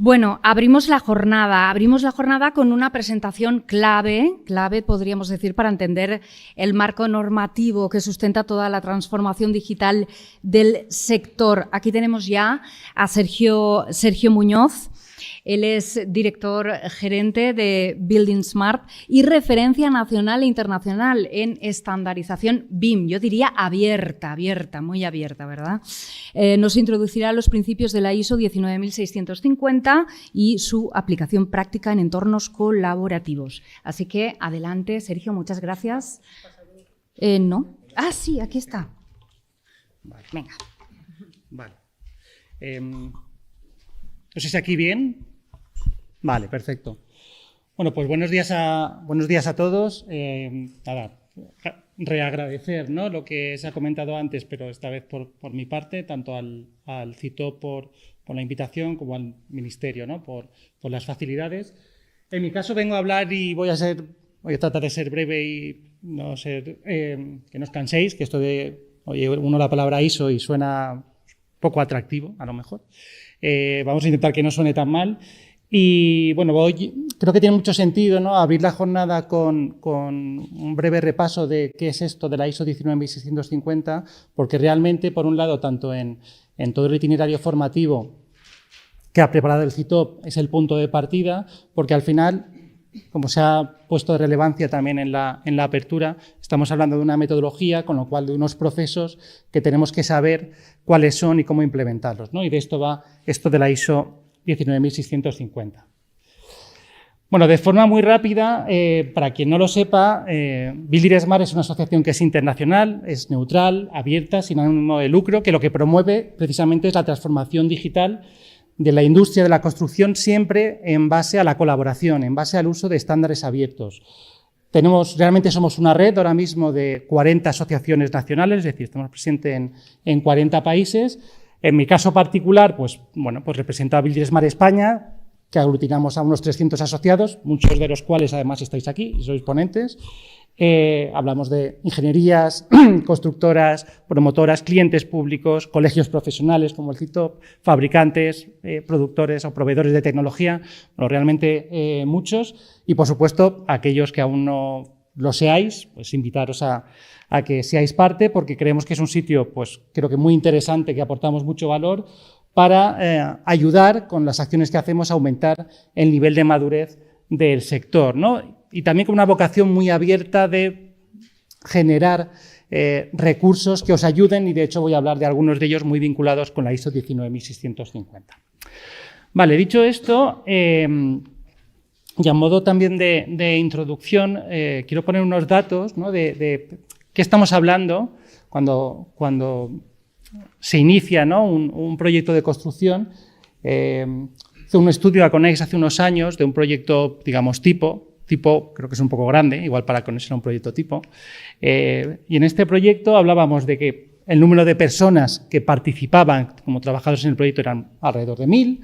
Bueno, abrimos la jornada con una presentación clave podríamos decir, para entender el marco normativo que sustenta toda la transformación digital del sector. Aquí tenemos ya a Sergio Muñoz. Él es director gerente de Building Smart y referencia nacional e internacional en estandarización BIM. Yo diría abierta, muy abierta, ¿verdad? Nos introducirá los principios de la ISO 19650 y su aplicación práctica en entornos colaborativos. Así que adelante, Sergio, muchas gracias. ¿No? Ah, sí, aquí está. Vale. Venga. Vale. No sé si aquí bien. Vale, perfecto. Bueno, pues buenos días a todos. Nada, reagradecer, ¿no?, lo que se ha comentado antes, pero esta vez por mi parte, tanto al CITOP por la invitación como al Ministerio, ¿no?, por las facilidades. En mi caso vengo a hablar y voy a tratar de ser breve y no ser que no os canséis, que esto de, oye, uno la palabra ISO y suena poco atractivo, a lo mejor. Vamos a intentar que no suene tan mal. Y bueno, creo que tiene mucho sentido, ¿no?, abrir la jornada con un breve repaso de qué es esto de la ISO 19650, porque realmente, por un lado, tanto en todo el itinerario formativo que ha preparado el CITOP es el punto de partida, porque al final, como se ha puesto de relevancia también en la apertura, estamos hablando de una metodología, con lo cual de unos procesos que tenemos que saber cuáles son y cómo implementarlos, ¿no? Y de esto va esto de la ISO 19650. Bueno, de forma muy rápida, para quien no lo sepa, Building Smart es una asociación que es internacional, es neutral, abierta, sin ánimo de lucro, que lo que promueve precisamente es la transformación digital de la industria de la construcción, siempre en base a la colaboración, en base al uso de estándares abiertos. Realmente somos una red ahora mismo de 40 asociaciones nacionales, es decir, estamos presentes en 40 países. En mi caso particular, pues represento a Building Smart España, que aglutinamos a unos 300 asociados, muchos de los cuales además estáis aquí y sois ponentes. Hablamos de ingenierías, constructoras, promotoras, clientes públicos, colegios profesionales como el CITOP, fabricantes, productores o proveedores de tecnología, bueno, realmente muchos. Y, por supuesto, aquellos que aún no lo seáis, pues invitaros a que seáis parte, porque creemos que es un sitio, pues creo que muy interesante, que aportamos mucho valor para ayudar con las acciones que hacemos a aumentar el nivel de madurez del sector, ¿no? Y también con una vocación muy abierta de generar recursos que os ayuden, y de hecho voy a hablar de algunos de ellos muy vinculados con la ISO 19650. Vale, dicho esto, y a modo también de introducción, quiero poner unos datos, ¿no?, de qué estamos hablando cuando se inicia, ¿no?, un proyecto de construcción. Hice un estudio a Conex hace unos años de un proyecto, digamos, tipo, creo que es un poco grande, igual para Conex era un proyecto tipo. Y en este proyecto hablábamos de que el número de personas que participaban como trabajadores en el proyecto eran alrededor de 1000.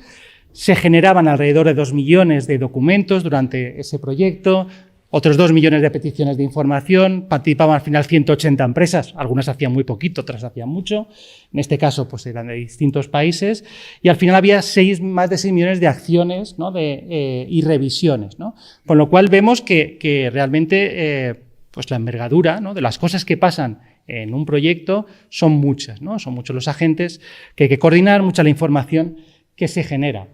Se generaban alrededor de 2 millones de documentos durante ese proyecto, otros 2 millones de peticiones de información, participaban al final 180 empresas, algunas hacían muy poquito, otras hacían mucho, en este caso pues eran de distintos países, y al final había más de 6 millones de acciones, ¿no?, y revisiones, ¿no? Con lo cual vemos que realmente pues la envergadura, ¿no?, de las cosas que pasan en un proyecto son muchas, ¿no? Son muchos los agentes que hay que coordinar, mucha la información que se genera.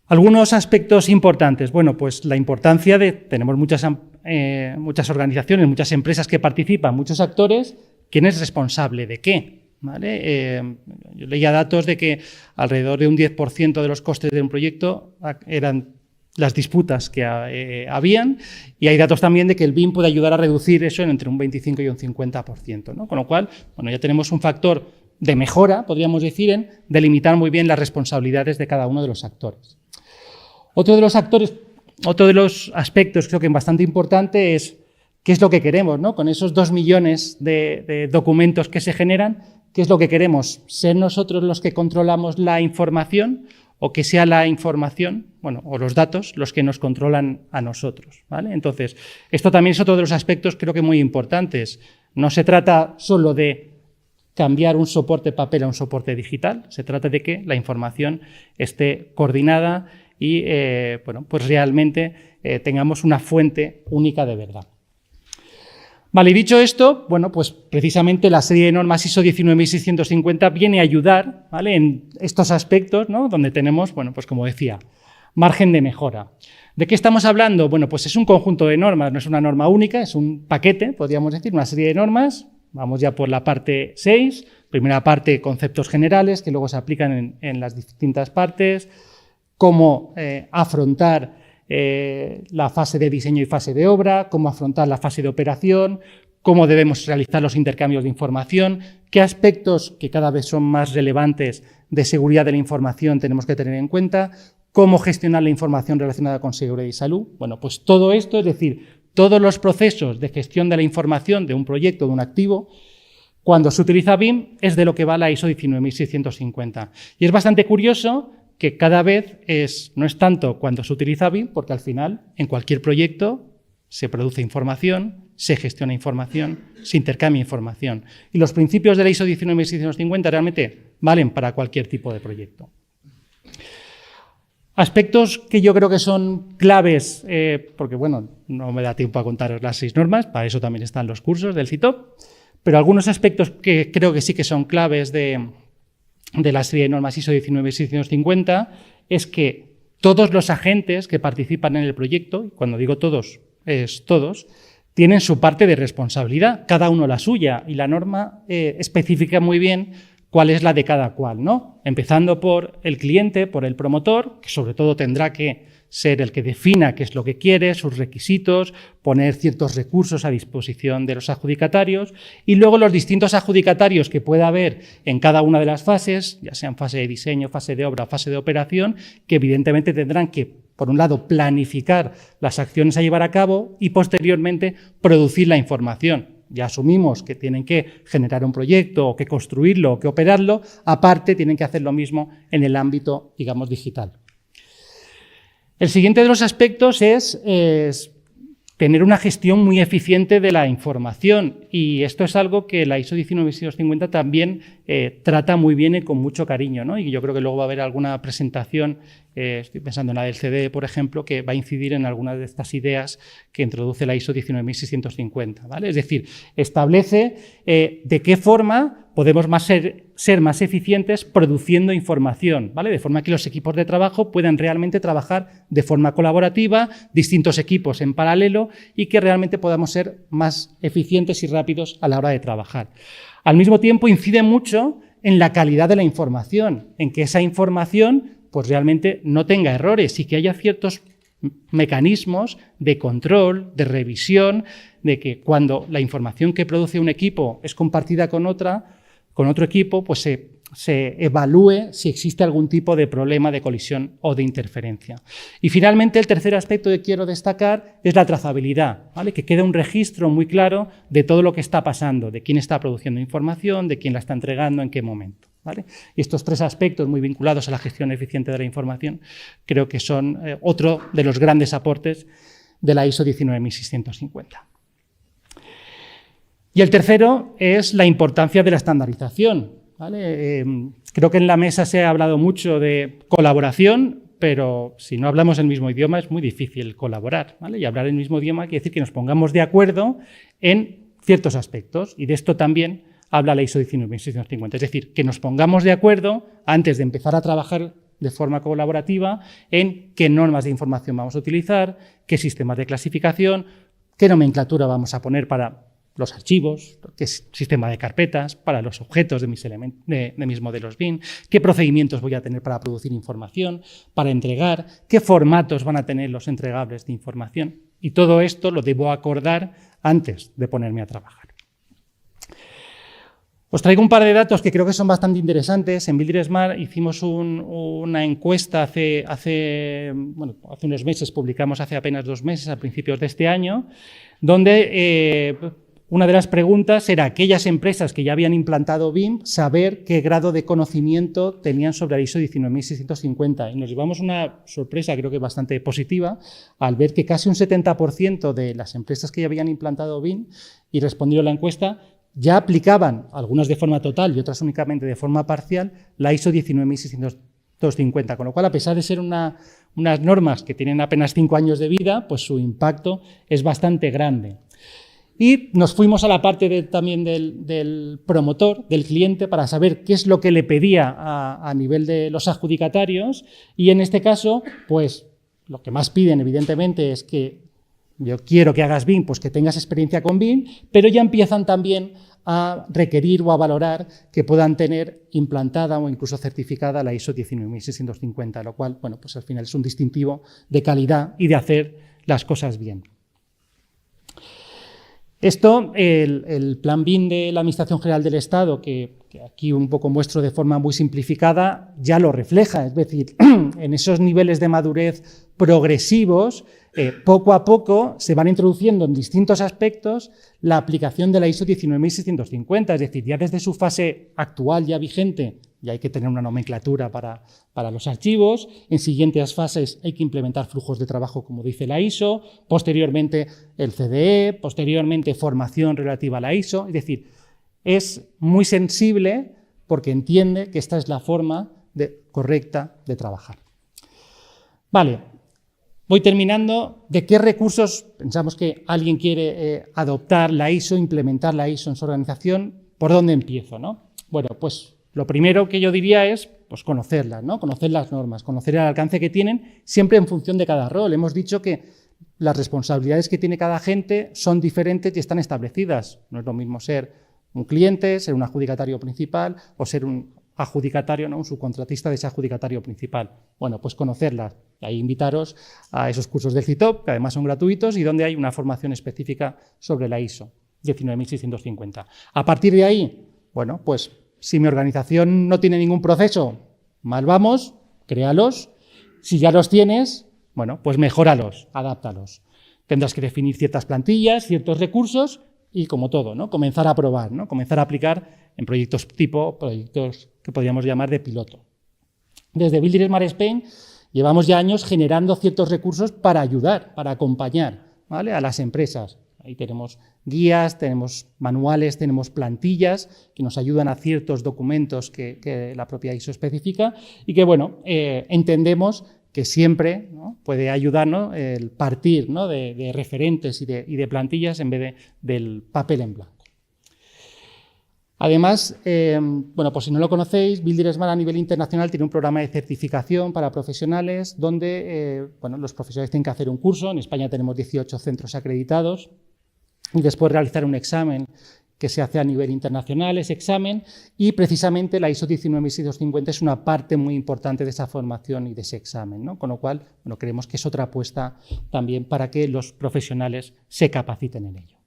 Algunos aspectos importantes. Bueno, pues la importancia tenemos muchas organizaciones, muchas empresas que participan, muchos actores. ¿Quién es responsable de qué? ¿Vale? Yo leía datos de que alrededor de un 10% de los costes de un proyecto eran las disputas que habían, y hay datos también de que el BIM puede ayudar a reducir eso en entre un 25 y un 50%, ¿no? Con lo cual, bueno, ya tenemos un factor de mejora, podríamos decir, en delimitar muy bien las responsabilidades de cada uno de los actores. Otro de los aspectos, creo que bastante importante, es qué es lo que queremos, ¿no? Con esos 2 millones de documentos que se generan, ¿qué es lo que queremos? ¿Ser nosotros los que controlamos la información o que sea la información, bueno, o los datos, los que nos controlan a nosotros, ¿vale? Entonces, esto también es otro de los aspectos creo que muy importantes. No se trata solo de cambiar un soporte papel a un soporte digital. Se trata de que la información esté coordinada y bueno, pues realmente tengamos una fuente única de verdad. Vale, y dicho esto, bueno, pues precisamente la serie de normas ISO 19650 viene a ayudar, ¿vale?, en estos aspectos, ¿no?, donde tenemos, bueno, pues como decía, margen de mejora. ¿De qué estamos hablando? Bueno, pues es un conjunto de normas, no es una norma única, es un paquete, podríamos decir, una serie de normas. Vamos ya por la parte 6, primera parte, conceptos generales, que luego se aplican en las distintas partes, cómo afrontar la fase de diseño y fase de obra, cómo afrontar la fase de operación, cómo debemos realizar los intercambios de información, qué aspectos que cada vez son más relevantes de seguridad de la información tenemos que tener en cuenta, cómo gestionar la información relacionada con seguridad y salud. Bueno, pues todo esto, es decir, todos los procesos de gestión de la información de un proyecto, de un activo, cuando se utiliza BIM, es de lo que va la ISO 19650. Y es bastante curioso que cada vez no es tanto cuando se utiliza BIM, porque al final, en cualquier proyecto, se produce información, se gestiona información, se intercambia información. Y los principios de la ISO 19650 realmente valen para cualquier tipo de proyecto. Aspectos que yo creo que son claves, porque bueno, no me da tiempo a contaros las 6 normas, para eso también están los cursos del CITOP, pero algunos aspectos que creo que sí que son claves de la serie de normas ISO 19650 es que todos los agentes que participan en el proyecto, y cuando digo todos, es todos, tienen su parte de responsabilidad, cada uno la suya, y la norma especifica muy bien cuál es la de cada cual, ¿no? Empezando por el cliente, por el promotor, que sobre todo tendrá que ser el que defina qué es lo que quiere, sus requisitos, poner ciertos recursos a disposición de los adjudicatarios, y luego los distintos adjudicatarios que pueda haber en cada una de las fases, ya sean fase de diseño, fase de obra, fase de operación, que evidentemente tendrán que, por un lado, planificar las acciones a llevar a cabo y posteriormente producir la información. Ya asumimos que tienen que generar un proyecto o que construirlo o que operarlo, aparte tienen que hacer lo mismo en el ámbito, digamos, digital. El siguiente de los aspectos es tener una gestión muy eficiente de la información, y esto es algo que la ISO 19650 también trata muy bien y con mucho cariño, ¿no? Y yo creo que luego va a haber alguna presentación, estoy pensando en la del CDE, por ejemplo, que va a incidir en algunas de estas ideas que introduce la ISO 19650, ¿vale? Es decir, establece de qué forma podemos ser más eficientes produciendo información, ¿vale? De forma que los equipos de trabajo puedan realmente trabajar de forma colaborativa, distintos equipos en paralelo, y que realmente podamos ser más eficientes y rápidos a la hora de trabajar. Al mismo tiempo, incide mucho en la calidad de la información, en que esa información pues realmente no tenga errores y que haya ciertos mecanismos de control, de revisión, de que cuando la información que produce un equipo es compartida con otro equipo, pues se evalúe si existe algún tipo de problema de colisión o de interferencia. Y finalmente, el tercer aspecto que quiero destacar es la trazabilidad, ¿vale? Que quede un registro muy claro de todo lo que está pasando, de quién está produciendo información, de quién la está entregando, en qué momento, ¿vale? Y estos 3 aspectos muy vinculados a la gestión eficiente de la información creo que son otro de los grandes aportes de la ISO 19650. Y el tercero es la importancia de la estandarización, ¿vale? Creo que en la mesa se ha hablado mucho de colaboración, pero si no hablamos el mismo idioma es muy difícil colaborar, ¿vale? Y hablar el mismo idioma quiere decir que nos pongamos de acuerdo en ciertos aspectos, y de esto también habla la ISO 19650, es decir, que nos pongamos de acuerdo antes de empezar a trabajar de forma colaborativa en qué normas de información vamos a utilizar, qué sistemas de clasificación, qué nomenclatura vamos a poner para los archivos, qué sistema de carpetas, para los objetos de mis modelos BIM, qué procedimientos voy a tener para producir información, para entregar, qué formatos van a tener los entregables de información. Y todo esto lo debo acordar antes de ponerme a trabajar. Os traigo un par de datos que creo que son bastante interesantes. En Builder Smart hicimos una encuesta hace unos meses, publicamos hace apenas 2 meses, a principios de este año, donde una de las preguntas era aquellas empresas que ya habían implantado BIM, saber qué grado de conocimiento tenían sobre la ISO 19650. Y nos llevamos una sorpresa, creo que bastante positiva, al ver que casi un 70% de las empresas que ya habían implantado BIM y respondido a la encuesta ya aplicaban, algunas de forma total y otras únicamente de forma parcial, la ISO 19650, con lo cual, a pesar de ser unas normas que tienen apenas 5 años de vida, pues su impacto es bastante grande. Y nos fuimos a la parte también del promotor, del cliente, para saber qué es lo que le pedía a nivel de los adjudicatarios, y en este caso, pues lo que más piden, evidentemente, es que yo quiero que hagas BIM, pues que tengas experiencia con BIM, pero ya empiezan también a requerir o a valorar que puedan tener implantada o incluso certificada la ISO 19650, lo cual, bueno, pues al final es un distintivo de calidad y de hacer las cosas bien. Esto, el plan BIM de la Administración General del Estado, que aquí un poco muestro de forma muy simplificada, ya lo refleja, es decir, en esos niveles de madurez progresivos, poco a poco se van introduciendo en distintos aspectos la aplicación de la ISO 19650, es decir, ya desde su fase actual ya vigente, ya hay que tener una nomenclatura para los archivos, en siguientes fases hay que implementar flujos de trabajo, como dice la ISO, posteriormente el CDE, posteriormente formación relativa a la ISO, es decir, es muy sensible porque entiende que esta es la forma correcta de trabajar. Vale, voy terminando. ¿De qué recursos pensamos que alguien quiere adoptar la ISO, implementar la ISO en su organización? ¿Por dónde empiezo, no? Bueno, pues lo primero que yo diría es pues, conocerlas, ¿no? Conocer las normas, conocer el alcance que tienen, siempre en función de cada rol. Hemos dicho que las responsabilidades que tiene cada agente son diferentes y están establecidas. No es lo mismo ser un cliente, ser un adjudicatario principal o ser un adjudicatario, ¿no? Un subcontratista de ese adjudicatario principal. Bueno, pues conocerlas. Y ahí invitaros a esos cursos del CITOP, que además son gratuitos y donde hay una formación específica sobre la ISO 19650. A partir de ahí, bueno, pues si mi organización no tiene ningún proceso, mal vamos, créalos. Si ya los tienes, bueno, pues méjoralos, adáptalos. Tendrás que definir ciertas plantillas, ciertos recursos y, como todo, ¿no? Comenzar a probar, ¿no? Comenzar a aplicar en proyectos proyectos que podríamos llamar de piloto. Desde Building Smart Spain llevamos ya años generando ciertos recursos para ayudar, para acompañar, ¿vale? A las empresas. Ahí tenemos guías, tenemos manuales, tenemos plantillas que nos ayudan a ciertos documentos que la propia ISO especifica y que, bueno, entendemos que siempre, ¿no? Puede ayudarnos el partir, ¿no? de referentes y de plantillas en vez del papel en blanco. Además, bueno, pues si no lo conocéis, Building Smart a nivel internacional tiene un programa de certificación para profesionales donde bueno, los profesionales tienen que hacer un curso. En España tenemos 18 centros acreditados y después realizar un examen que se hace a nivel internacional, ese examen, y precisamente la ISO 19650 es una parte muy importante de esa formación y de ese examen, ¿no? Con lo cual, bueno, creemos que es otra apuesta también para que los profesionales se capaciten en ello.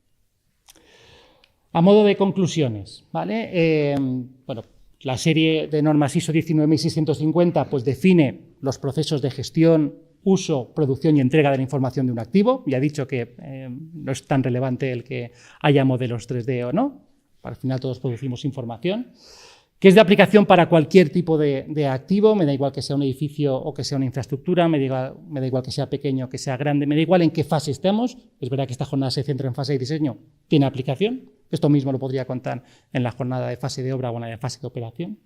A modo de conclusiones, ¿vale? Bueno, la serie de normas ISO 19650 pues define los procesos de gestión, uso, producción y entrega de la información de un activo. Ya he dicho que no es tan relevante el que haya modelos 3D o no. Al final todos producimos información. Que es de aplicación para cualquier tipo de activo. Me da igual que sea un edificio o que sea una infraestructura. Me da igual que sea pequeño o que sea grande. Me da igual en qué fase estemos. Es verdad que esta jornada se centra en fase de diseño. Tiene aplicación. Esto mismo lo podría contar en la jornada de fase de obra o en la de fase de operación.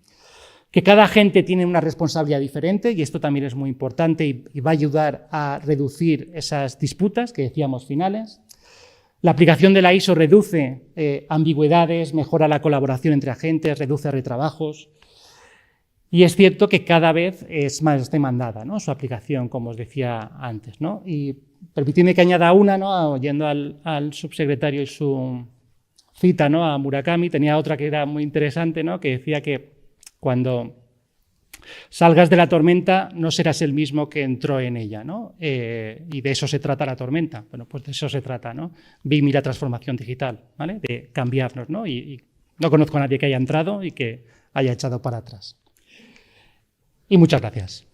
Que cada agente tiene una responsabilidad diferente y esto también es muy importante y va a ayudar a reducir esas disputas que decíamos finales. La aplicación de la ISO reduce ambigüedades, mejora la colaboración entre agentes, reduce retrabajos. Y es cierto que cada vez es más demandada, ¿no? Su aplicación, como os decía antes, ¿no? Y permitidme que añada una, ¿no? Oyendo al subsecretario y su cita, ¿no? A Murakami, tenía otra que era muy interesante, ¿no? Que decía que cuando salgas de la tormenta no serás el mismo que entró en ella, ¿no? Y de eso se trata la tormenta. Bueno, pues de eso se trata, ¿no? BIM y la transformación digital, ¿vale? De cambiarnos, ¿no? Y no conozco a nadie que haya entrado y que haya echado para atrás. Y muchas gracias.